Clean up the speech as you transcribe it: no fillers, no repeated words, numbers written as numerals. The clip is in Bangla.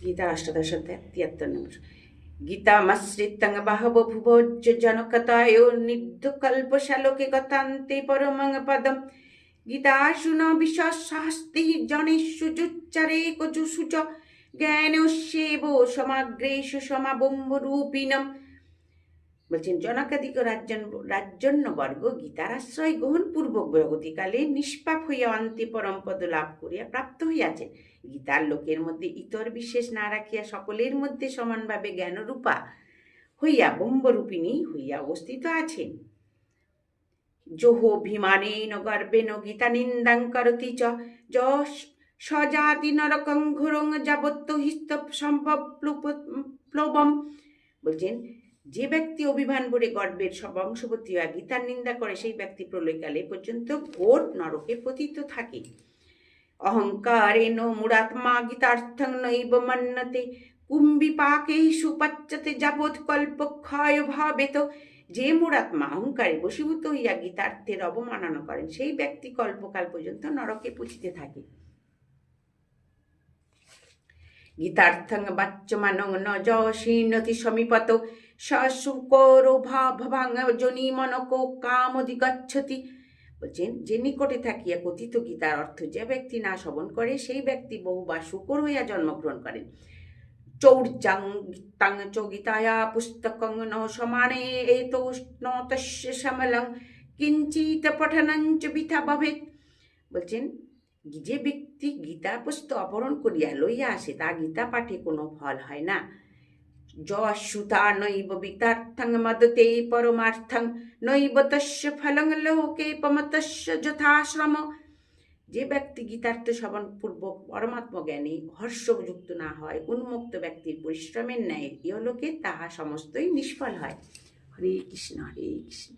গীতা অষ্টাদশ অধ্যায় 73 নম্বর। গীতামাশ্রিত্যং বাহবভুভোজ্য জনকতায় নির্ধকল্পশালোকে গতান্তে পরমং পদম গীতাসু ন বিশ্বস্তি জনেষু জুচ্চারে কজুষু চ জ্ঞানস্যেব সমাগ্রেষু সমাবম্বরূপিণম। বলছেন, জনকাদিক রাজন্যবর্গ গীতার আশ্রয় গ্রহণ পূর্বক জগতিকালে নিষ্পাপ হইয়া অন্তে পরম পদ লাভ করিয়া প্রাপ্ত হইয়াছেন। গীতার লোকের মধ্যে ইতর বিশেষ না রাখিয়া সকলের মধ্যে সমানভাবে জ্ঞানরূপা হইয়া ব্রহ্মরূপিণী হইয়া অবস্থিত আছেন। জোহোভিমানেন গর্বেণ গীতা নিন্দাং করতি চ সজাতি নরকং ঘোরং যাবত্য হিস্ত সম্ভব প্লবম। বলছেন, যে ব্যক্তি অভিমান ভরে গর্বের বংশবতী হইয়া গীতার নিন্দা করে সেই ব্যক্তি প্রলয়কালে পর্যন্ত ঘোর নরকে পতিত থাকে। অহংকারেণ মূঢ়াত্মা গীতার্থং নৈব মন্যতে কুম্ভিপাকেষু পচ্যতে যাবৎ কল্পক্ষয় ভাবেত। যে মূঢ়াত্মা অহংকারে বশীভূত হইয়া গীতার্থের অবমাননা করেন সেই ব্যক্তি কল্পকাল পর্যন্ত নরকে পতিতে থাকে। গীতার্থং বাচ্যমানং ন যশীর্ণতি সমীপত সশুকরো ভভাং জনিমনকো কামধিগচ্ছতি। বলছেন, যে নিকটে থাকিয়া কথিত গীতার অর্থ যে ব্যক্তি না শ্রবণ করে সেই ব্যক্তি বহুবার শুকর হইয়া জন্মগ্রহণ করেন। চৌর্যাং গীতাং চ গীতায়া পুস্তকং ন সমানে এতো ন তস্য সমলং কিঞ্চিত পঠনং চ বৃথা ভবেৎ। বলছেন, যে ব্যক্তি গীতা পুস্তক অপহরণ করিয়া লইয়া আসে তা গীতা পাঠে কোনো ফল হয় না। যশুতা নৈব বিতার্থং মদতে পরমার্থং নৈব তস্য ফলং লোকে পমতস্য যথাশ্রম। যে ব্যক্তি গীতার্থ শ্রবণ পূর্বক পরমাত্ম জ্ঞানে হর্ষযুক্ত না হয়, উন্মুক্ত ব্যক্তির পরিশ্রমের ন্যায় ইহলোকে তাহা সমস্তই নিষ্ফল হয়। হরে কৃষ্ণ হরে কৃষ্ণ।